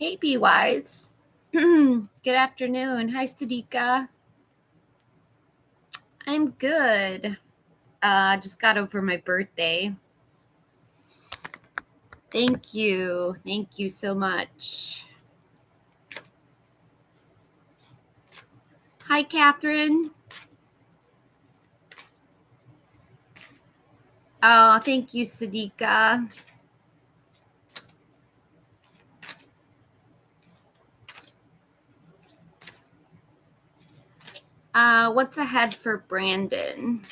Hey, Be Wise. Good afternoon. Hi, Sadiqa. I'm good. Just got over my birthday. Thank you. Thank you so much. Hi, Catherine. Oh, thank you, Sadiqa. What's ahead for Brandon?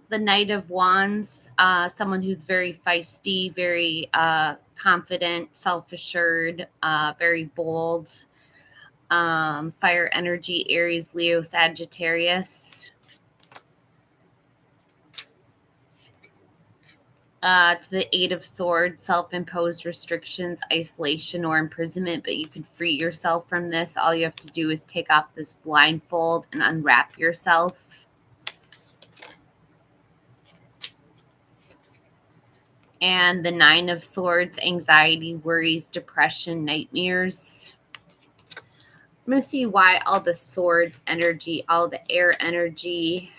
The Knight of Wands, someone who's very feisty, very confident, self-assured, very bold. Fire energy, Aries, Leo, Sagittarius. To the Eight of Swords, self-imposed restrictions, isolation, or imprisonment, but you can free yourself from this. All you have to do is take off this blindfold and unwrap yourself. And the Nine of Swords, anxiety, worries, depression, nightmares. I'm going to see why all the swords energy, all the air energy.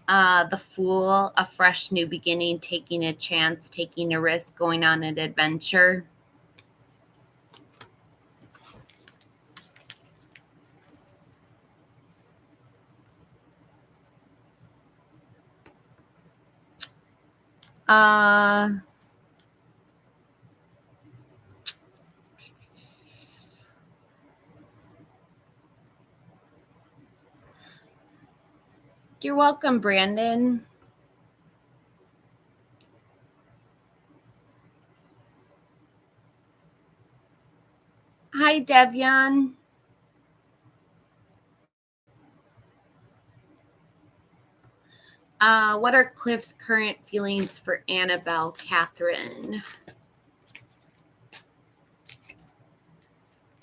The Fool, a fresh new beginning, taking a chance, taking a risk, going on an adventure. You're welcome, Brandon. Hi, Devian. What are Cliff's current feelings for Annabelle, Catherine?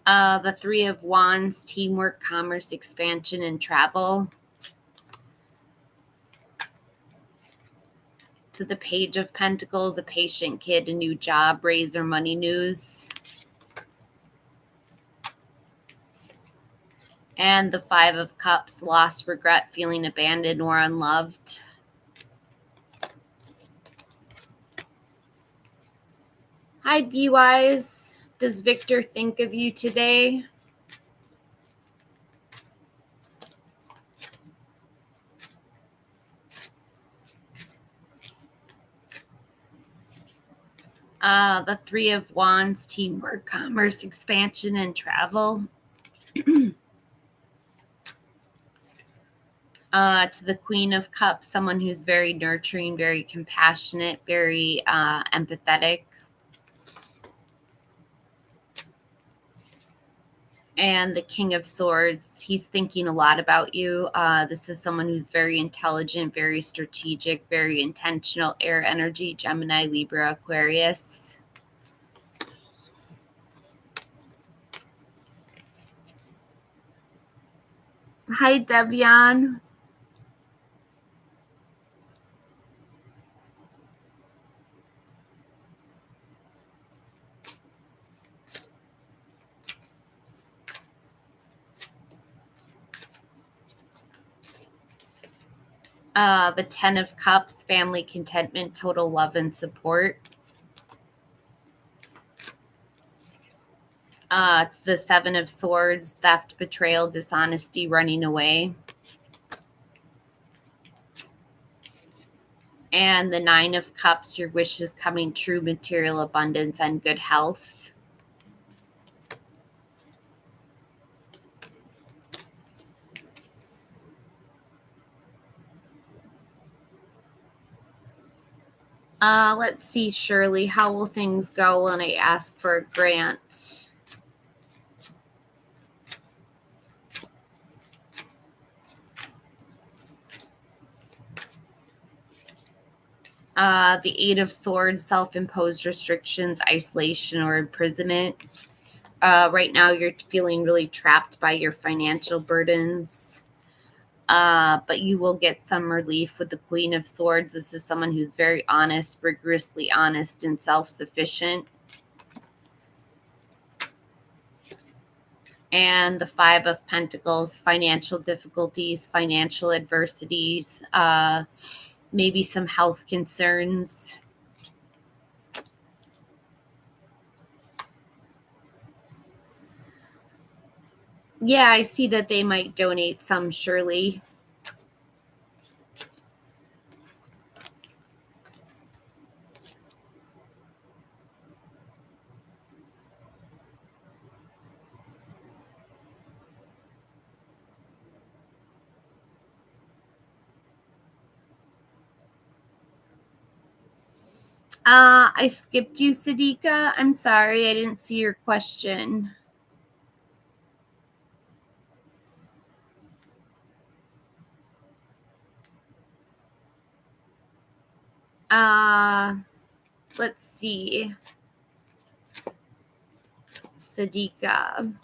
The Three of Wands, teamwork, commerce, expansion, and travel. To the Page of Pentacles, a patient kid, a new job, raise or money news. And the Five of Cups, loss, regret, feeling abandoned or unloved. Hi, B-Wise. Does Victor think of you today? The Three of Wands, teamwork, commerce, expansion, and travel. To the Queen of Cups, someone who's very nurturing, very compassionate, very empathetic. And the King of Swords, he's thinking a lot about you. This is someone who's very intelligent, very strategic, very intentional, air energy, Gemini, Libra, Aquarius. Hi, Devian. The Ten of Cups, family, contentment, total love and support. It's the Seven of Swords, theft, betrayal, dishonesty, running away. And the Nine of Cups, your wishes coming true, material abundance and good health. Let's see, Shirley, how will things go when I ask for a grant? The Eight of Swords, self-imposed restrictions, isolation, or imprisonment. Right now, you're feeling really trapped by your financial burdens. But you will get some relief with the Queen of Swords. This is someone who's very honest, rigorously honest, and self-sufficient. And the Five of Pentacles, financial difficulties, financial adversities, maybe some health concerns. Yeah, I see that they might donate some, surely. I skipped you, Sadika. I'm sorry, I didn't see your question. Let's see. Sadika.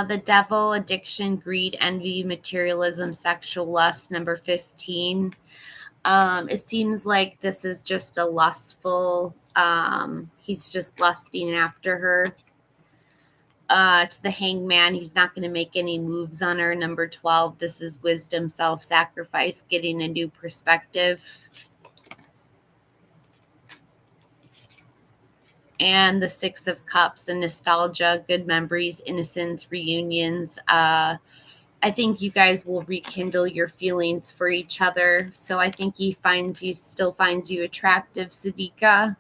The devil, addiction, greed, envy, materialism, sexual lust, number 15. It seems like this is just a lustful, he's just lusting after her. To the hangman, he's not going to make any moves on her. Number 12, this is wisdom, self-sacrifice, getting a new perspective. And the Six of Cups and nostalgia, good memories, innocence, reunions. I think you guys will rekindle your feelings for each other. So I think he still finds you attractive, Sadika.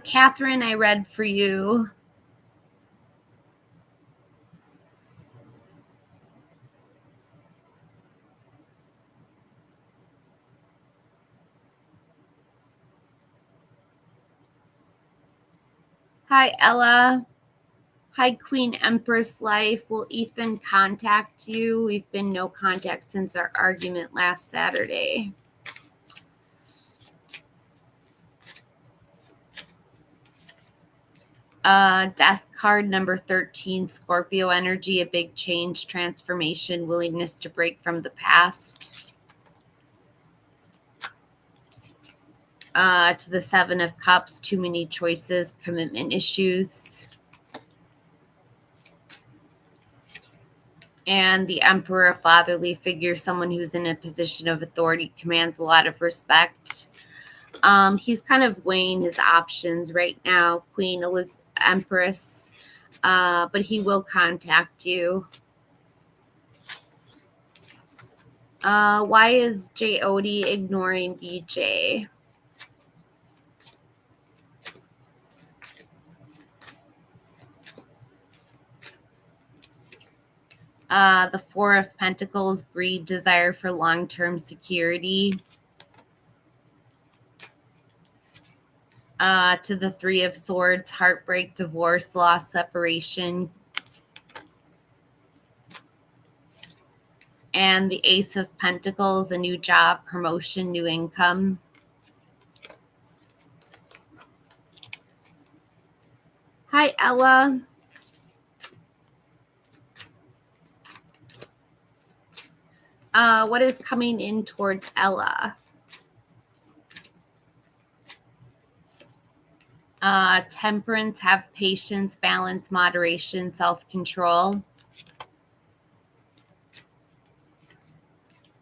Catherine, I read for you. Hi, Ella. Hi, Queen Empress Life. Will Ethan contact you? We've been no contact since our argument last Saturday. Death card number 13, Scorpio energy, a big change, transformation, willingness to break from the past. To the Seven of Cups, too many choices, commitment issues. And the Emperor, fatherly figure, someone who's in a position of authority, commands a lot of respect. He's kind of weighing his options right now, Queen Elizabeth, Empress, but he will contact you. Why is J.O.D. ignoring BJ? The Four of Pentacles, greed, desire for long-term security. To the Three of Swords, heartbreak, divorce, loss, separation. And the Ace of Pentacles, a new job, promotion, new income. Hi, Ella. What is coming in towards Ella? Temperance, have patience, balance, moderation, self-control.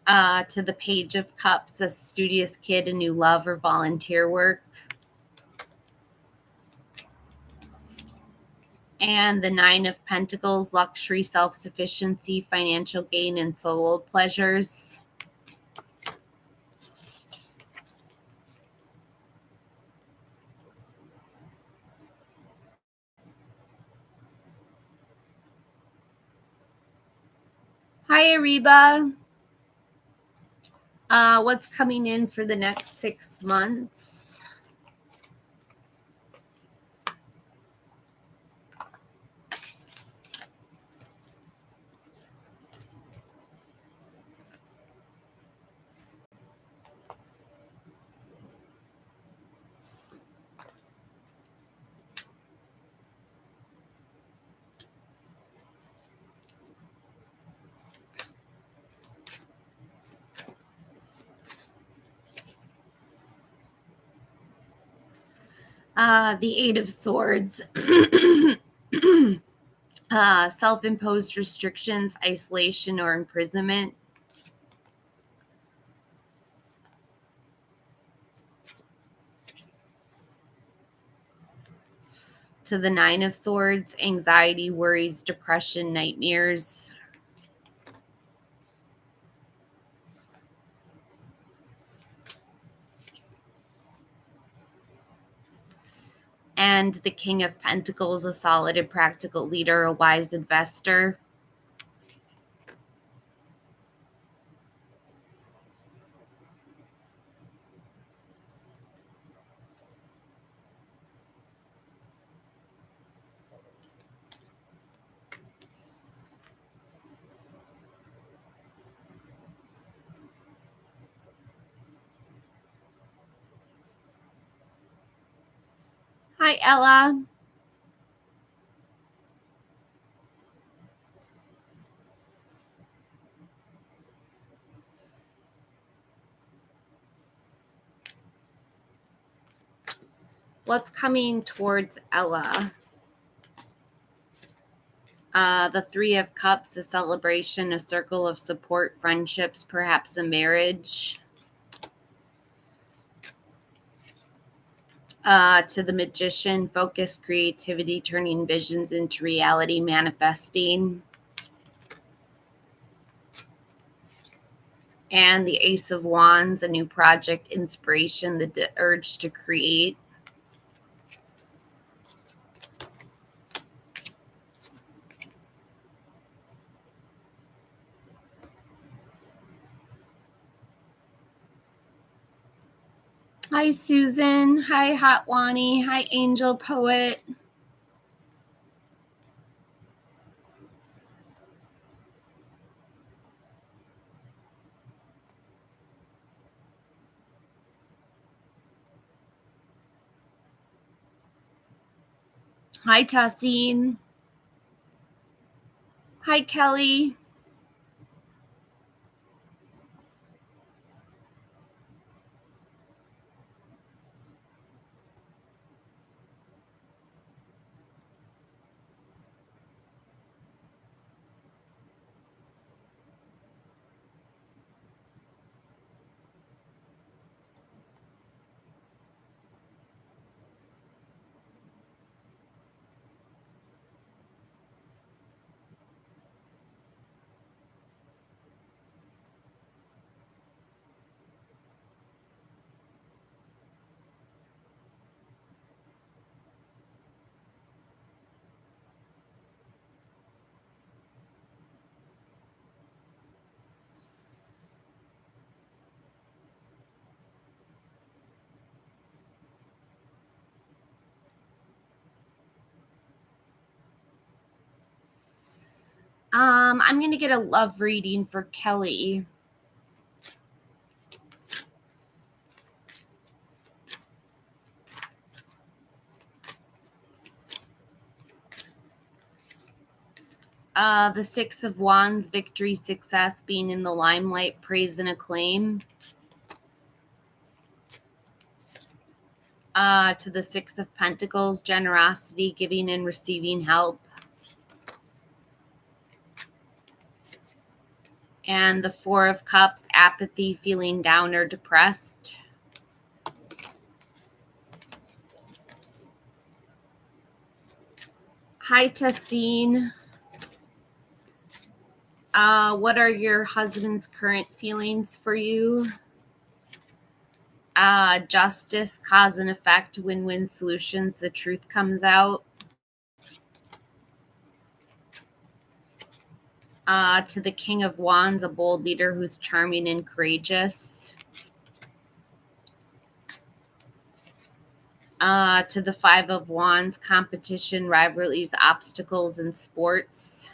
To the Page of Cups, a studious kid, a new love or volunteer work. And the Nine of Pentacles, luxury, self-sufficiency, financial gain, and solo pleasures. Hi, Ariba. What's coming in for the next 6 months? The Eight of Swords. Self-imposed restrictions, isolation, or imprisonment. To the Nine of Swords, anxiety, worries, depression, nightmares. And the King of Pentacles, a solid and practical leader, a wise investor. Hi, Ella. What's coming towards Ella? The Three of Cups, a celebration, a circle of support, friendships, perhaps a marriage. To the Magician, focus, creativity, turning visions into reality, manifesting. And the Ace of Wands, a new project, inspiration, the urge to create. Hi, Susan. Hi, Hot Wani. Hi, Angel Poet. Hi, Tassine. Hi, Kelly. I'm going to get a love reading for Kelly. The Six of Wands, victory, success, being in the limelight, praise and acclaim. To the Six of Pentacles, generosity, giving and receiving help. And the Four of Cups, apathy, feeling down or depressed. Hi, Tassine. What are your husband's current feelings for you? Justice, cause and effect, win-win solutions, the truth comes out. To the King of Wands, a bold leader who's charming and courageous. To the Five of Wands, competition, rivalries, obstacles in sports.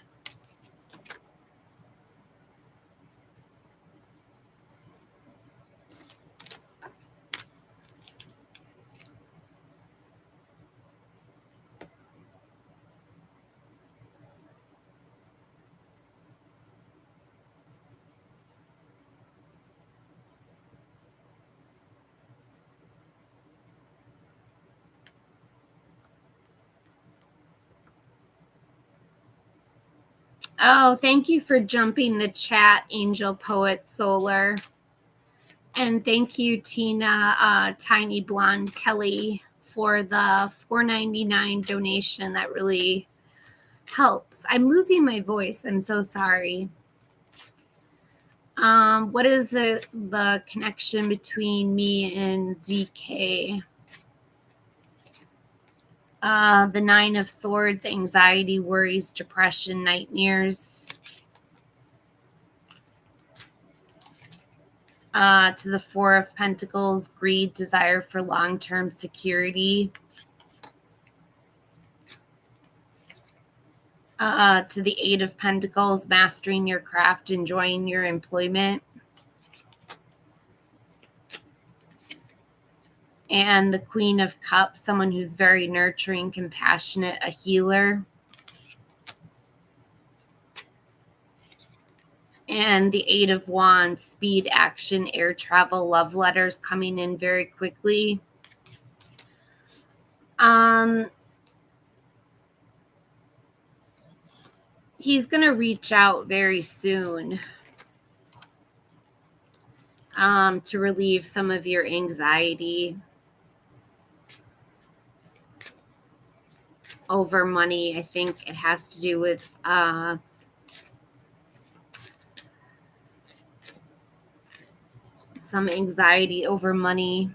Oh, thank you for jumping the chat, Angel Poet Solar. And thank you, Tina, Tiny Blonde Kelly, for the $4.99 donation. That really helps. I'm losing my voice. I'm so sorry. What is the connection between me and ZK? The Nine of Swords, anxiety, worries, depression, nightmares. To the Four of Pentacles, greed, desire for long-term security. To the Eight of Pentacles, mastering your craft, enjoying your employment. And the Queen of Cups, someone who's very nurturing, compassionate, a healer. And the Eight of Wands, speed, action, air travel, love letters coming in very quickly. He's going to reach out very soon to relieve some of your anxiety over money. I think it has to do with some anxiety over money.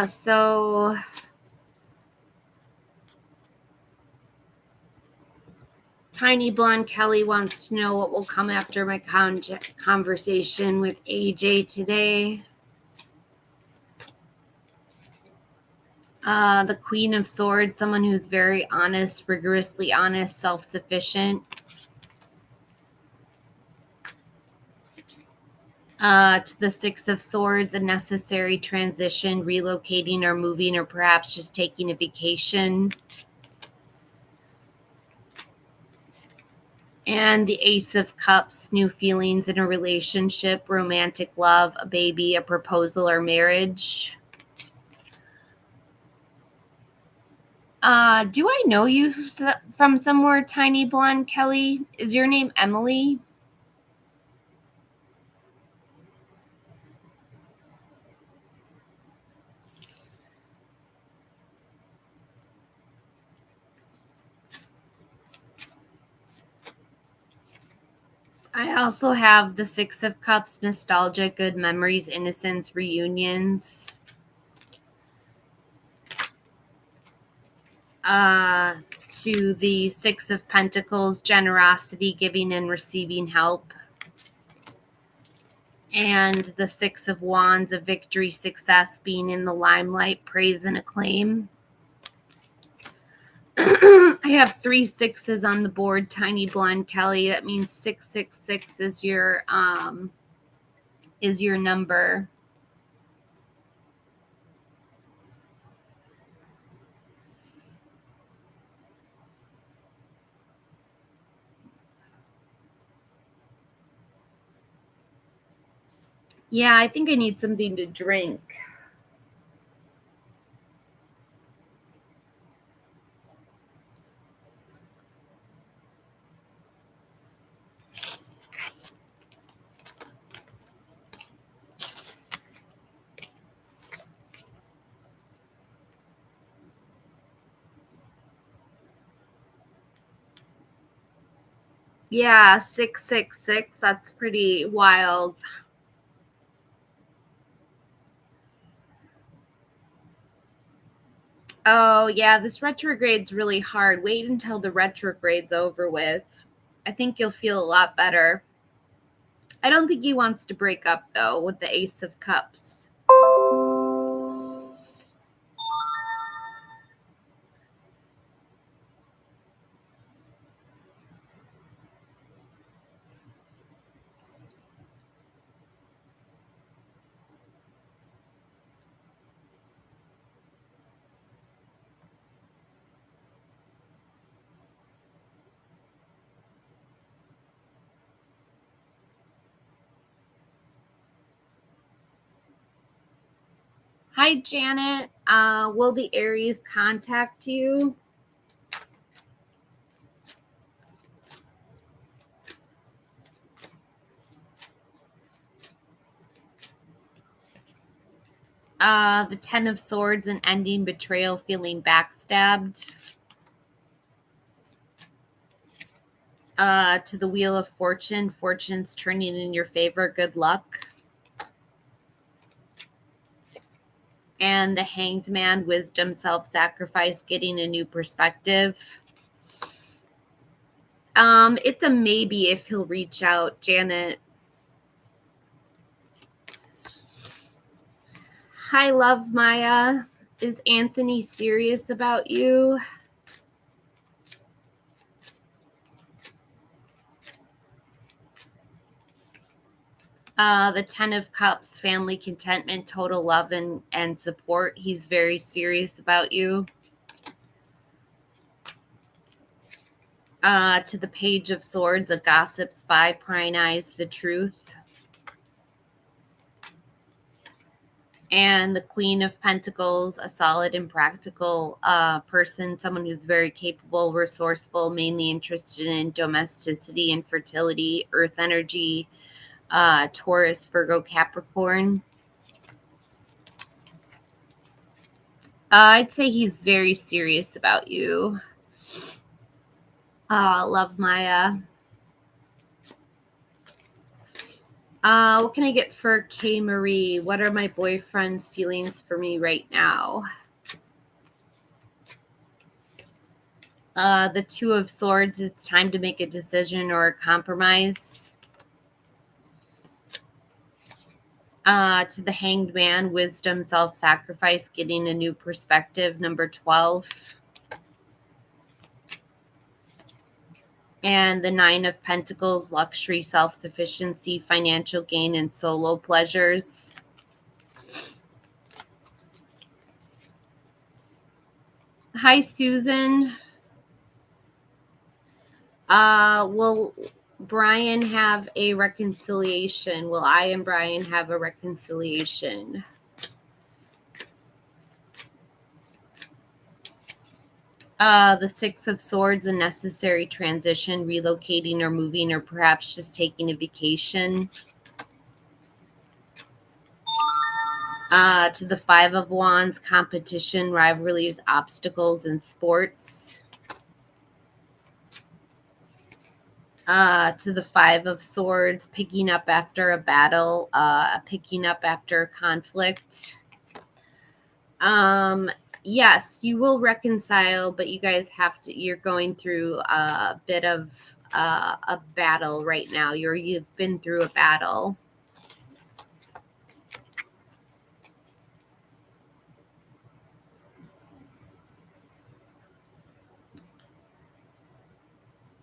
So Tiny Blonde Kelly wants to know what will come after my conversation with AJ today. The Queen of Swords, someone who's very honest, rigorously honest, self-sufficient. To the Six of Swords, a necessary transition, relocating or moving, or perhaps just taking a vacation. And the Ace of Cups, new feelings in a relationship, romantic love, a baby, a proposal, or marriage. Do I know you from somewhere, Tiny Blonde Kelly? Is your name Emily? I also have the Six of Cups, nostalgia, good memories, innocence, reunions. To the Six of Pentacles, generosity, giving and receiving help. And the Six of Wands, a victory, success, being in the limelight, praise and acclaim. I have 3 sixes on the board, Tiny Blonde Kelly. That means 666 is your number. Yeah, I think I need something to drink. Yeah, 666. That's pretty wild. Oh, yeah, this retrograde's really hard. Wait until the retrograde's over with. I think you'll feel a lot better. I don't think he wants to break up, though, with the Ace of Cups. Hi, Janet. Will the Aries contact you? The Ten of Swords and ending betrayal, feeling backstabbed. To the Wheel of Fortune, fortune's turning in your favor, good luck. And the Hanged Man, wisdom, self-sacrifice, getting a new perspective. It's a maybe if he'll reach out, Janet. Hi, love Maya. Is Anthony serious about you? The Ten of Cups, family contentment, total love and support. He's very serious about you. To the Page of Swords, a gossip spy, prying eyes, the truth. And the Queen of Pentacles, a solid and practical person, someone who's very capable, resourceful, mainly interested in domesticity and fertility, earth energy, Taurus, Virgo, Capricorn. I'd say he's very serious about you. Love Maya. What can I get for K Marie? What are my boyfriend's feelings for me right now? The Two of Swords, it's time to make a decision or a compromise. To the Hanged Man, wisdom, self-sacrifice, getting a new perspective, number 12. And the Nine of Pentacles, luxury, self-sufficiency, financial gain, and solo pleasures. Hi, Susan. Will Brian have a reconciliation? Will I and Brian have a reconciliation? The Six of Swords, a necessary transition, relocating or moving, or perhaps just taking a vacation. To the Five of Wands, competition, rivalries, obstacles, and sports. To the Five of Swords, picking up after a battle, picking up after a conflict. Yes, you will reconcile, but you guys have to, you're going through a bit of a battle right now. You've been through a battle.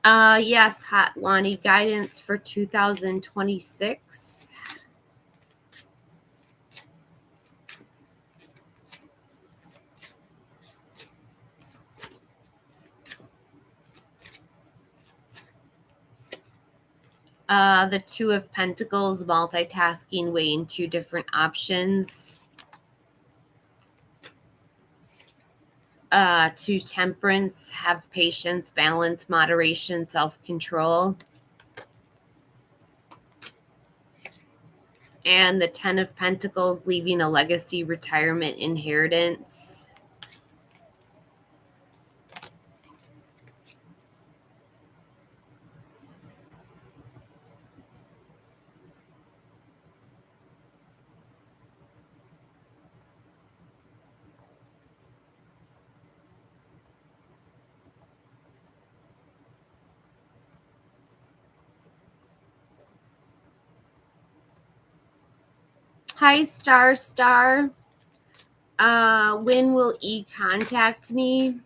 Yes, Hot Lonnie, guidance for 2026. The Two of Pentacles, multitasking, weighing two different options. To Temperance, have patience, balance, moderation, self-control. And the Ten of Pentacles, leaving a legacy, retirement, inheritance. Hi, Star Star. When will E contact me?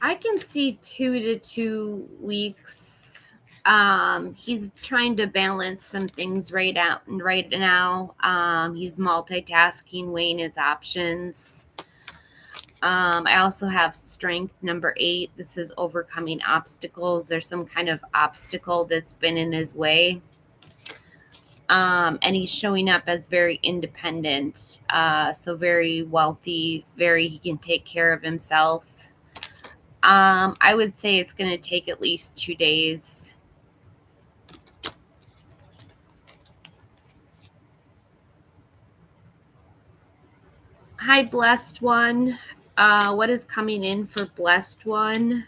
I can see 2 to 2 weeks. He's trying to balance some things right now. He's multitasking, weighing his options. I also have strength number 8. This is overcoming obstacles. There's some kind of obstacle that's been in his way. And he's showing up as very independent, so very wealthy, he can take care of himself. I would say it's going to take at least 2 days. Hi, Blessed One. What is coming in for Blessed One?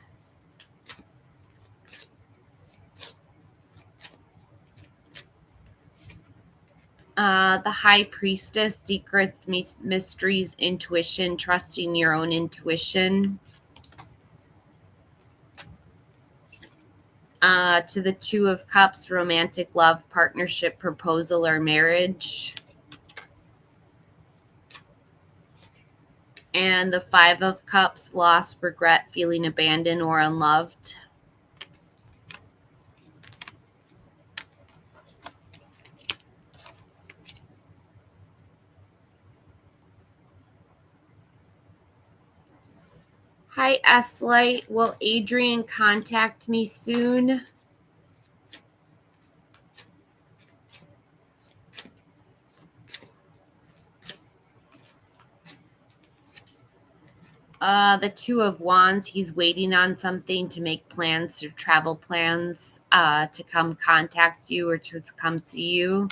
The High Priestess, secrets, mysteries, intuition, trusting your own intuition. To the 2 of Cups, romantic love, partnership, proposal, or marriage. And the 5 of Cups, loss, regret, feeling abandoned or unloved. Hi, S-Light. Will Adrian contact me soon? The 2 of Wands, he's waiting on something to make plans, to travel plans, to come contact you or to come see you.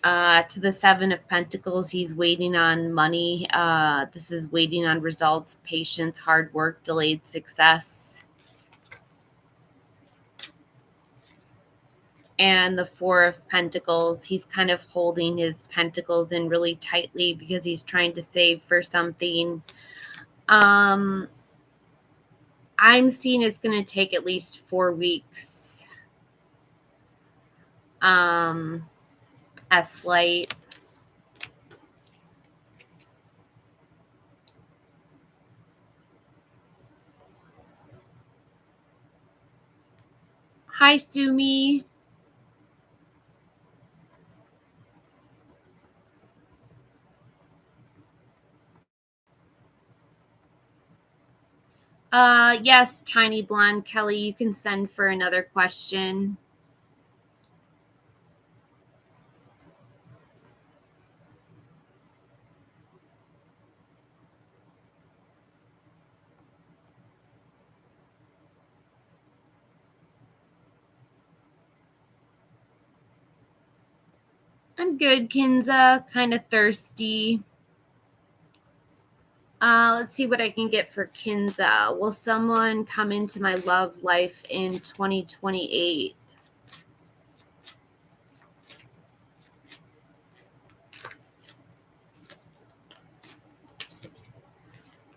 To the 7 of Pentacles, he's waiting on money. This is waiting on results, patience, hard work, delayed success. And the 4 of Pentacles, he's kind of holding his pentacles in really tightly because he's trying to save for something. I'm seeing it's going to take at least 4 weeks. S-Light. Hi, Sumi. Yes, Tiny Blonde Kelly, you can send for another question. I'm good, Kinza. Kind of thirsty. Let's see what I can get for Kinza. Will someone come into my love life in 2028?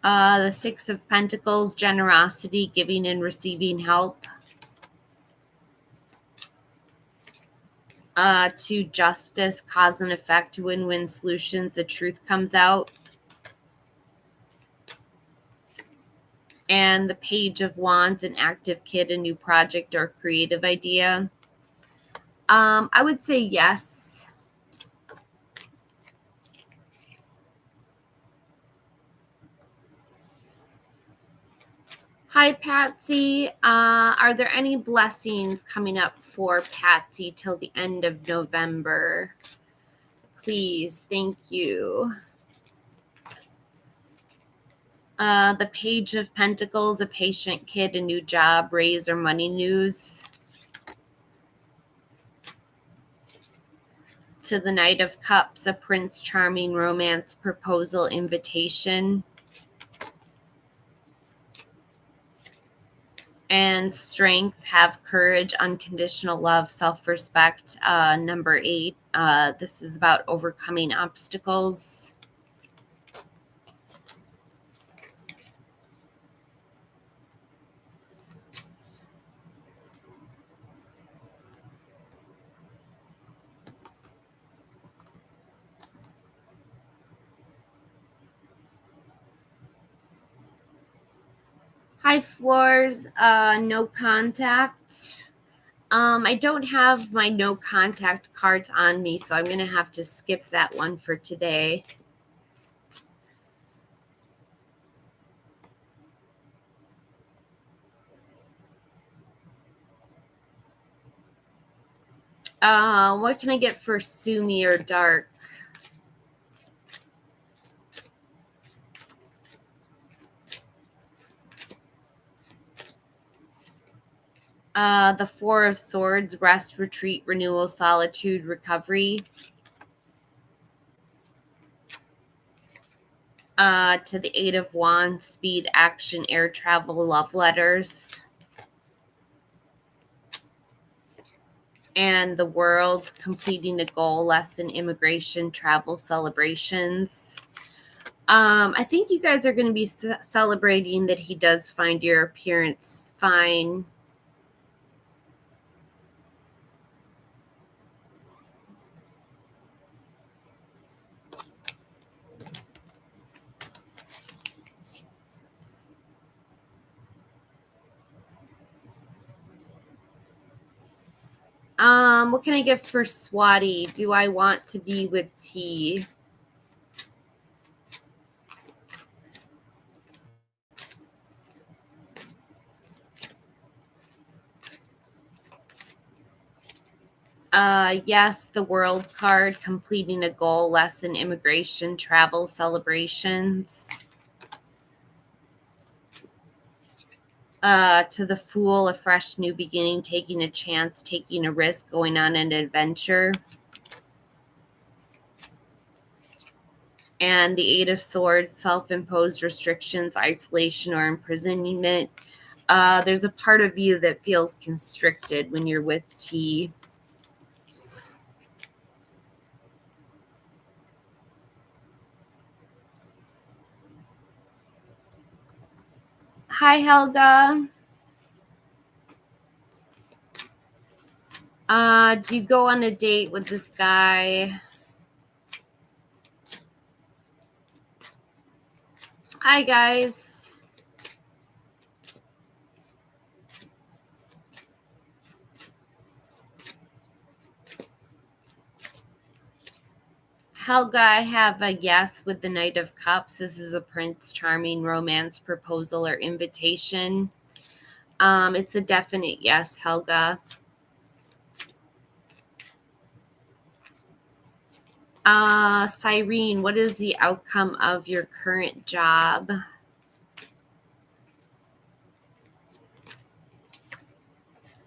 The 6 of Pentacles, generosity, giving and receiving help. 2, justice, cause and effect, win-win solutions, the truth comes out. And the Page of Wands, an active kid, a new project or creative idea. I would say yes. Hi, Patsy. Are there any blessings coming up for Patsy till the end of November? Please, thank you. The Page of Pentacles, a patient kid, a new job, raise, or money news. To the Knight of Cups, a Prince Charming romance proposal invitation. And Strength, have courage, unconditional love, self-respect. Number 8, this is about overcoming obstacles. Hi, Floors. No contact. I don't have my no contact cards on me, so I'm going to have to skip that one for today. What can I get for Sumi or Dark? The Four of Swords, rest, retreat, renewal, solitude, recovery. To the Eight of Wands, speed, action, air travel, love letters. And the World, completing a goal, lesson, immigration, travel, celebrations. I think you guys are going to be celebrating that he does find your appearance fine. What can I get for Swati? Do I want to be with T? Yes, the World card, completing a goal, lesson, immigration, travel, celebrations. To the Fool, a fresh new beginning, taking a chance, taking a risk, going on an adventure. And the Eight of Swords, self-imposed restrictions, isolation, or imprisonment. There's a part of you that feels constricted when you're with T. Hi, Helga. Do you go on a date with this guy? Hi, guys. Helga, I have a yes with the Knight of Cups. This is a Prince Charming romance proposal or invitation. It's a definite yes, Helga. Cyrene, what is the outcome of your current job?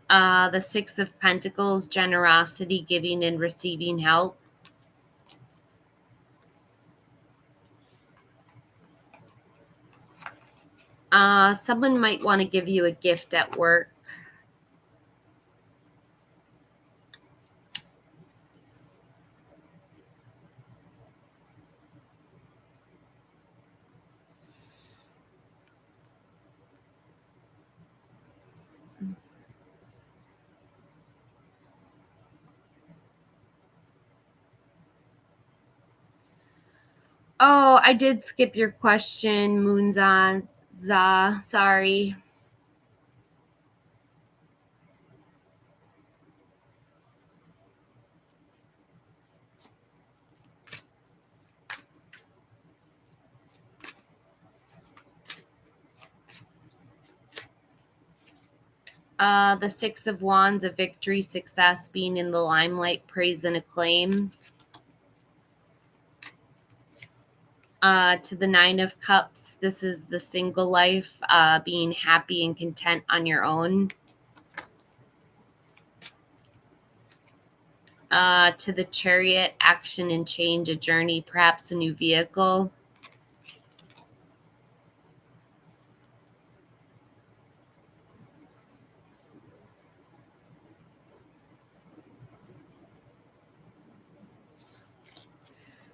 The Six of Pentacles, generosity, giving and receiving help. Someone might want to give you a gift at work. Oh, I did skip your question, Moonza. Sorry. The Six of Wands, a victory, success, being in the limelight, praise and acclaim. To the Nine of Cups, this is the single life, being happy and content on your own. To the Chariot, action and change, a journey, perhaps a new vehicle.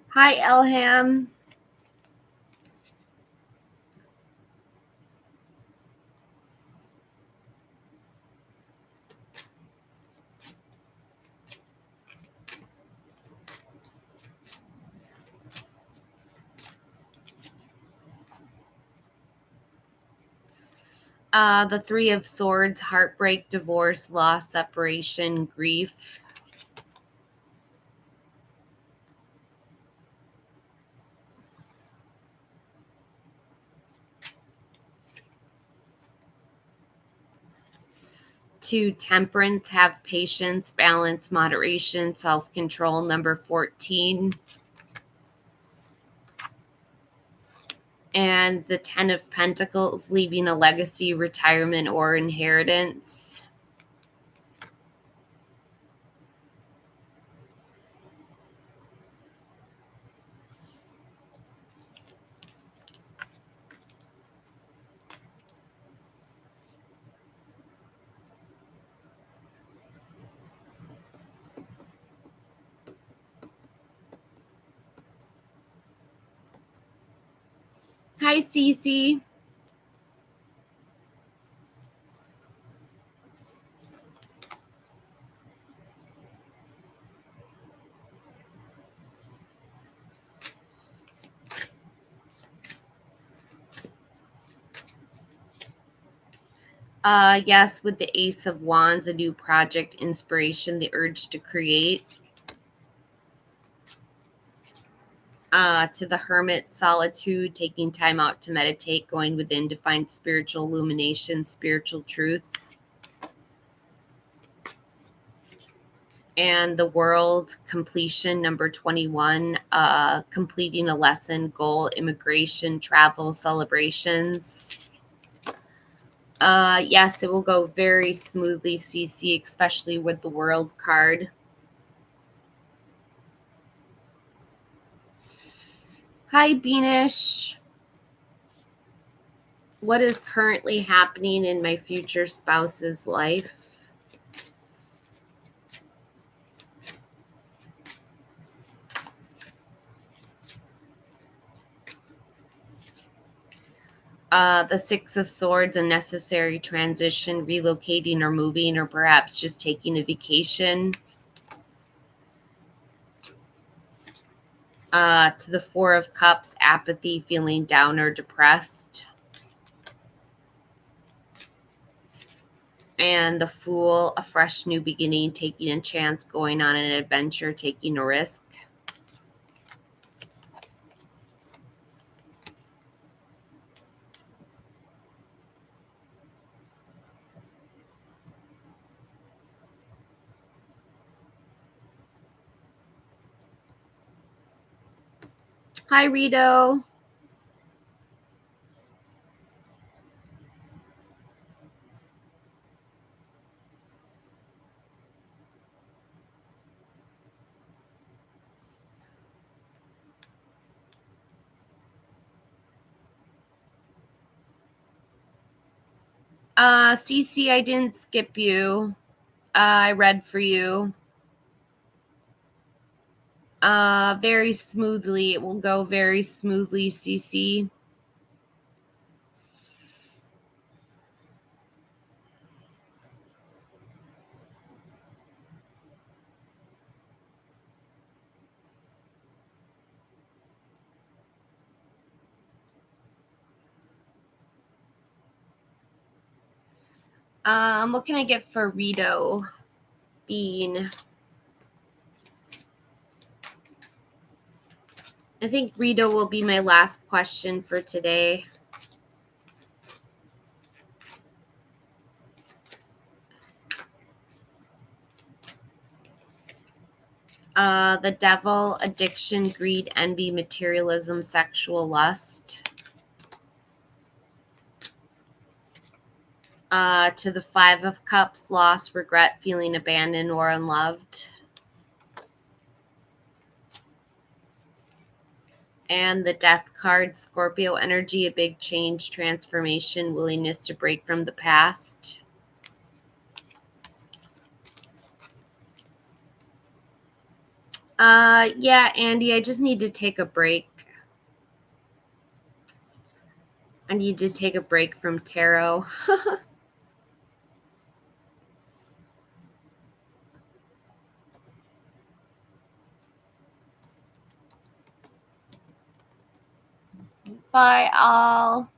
Hi, Elham. The Three of Swords, heartbreak, divorce, loss, separation, grief. To Temperance, have patience, balance, moderation, self-control, number 14. And the Ten of Pentacles, leaving a legacy, retirement, or inheritance. Hi, Cece. Yes, with the Ace of Wands, a new project, inspiration, the urge to create. To the Hermit, solitude, taking time out to meditate, going within to find spiritual illumination, spiritual truth. And the World, completion, number 21, completing a lesson, goal, immigration, travel, celebrations. Yes, it will go very smoothly, CC, especially with the World card. Hi, Beanish. What is currently happening in my future spouse's life? The Six of Swords, a necessary transition, relocating or moving, or perhaps just taking a vacation. To the Four of Cups, apathy, feeling down or depressed. And the Fool, a fresh new beginning, taking a chance, going on an adventure, taking a risk. Hi, Rito. Cece, I didn't skip you. I read for you. Very smoothly. It will go very smoothly, CC. What can I get for Rito? Bean. I think Rito will be my last question for today. The Devil, addiction, greed, envy, materialism, sexual lust. To the Five of Cups, loss, regret, feeling abandoned or unloved. And the Death card, Scorpio energy, a big change, transformation, willingness to break from the past. Yeah, Andy, I just need to take a break. I need to take a break from tarot. Bye, all.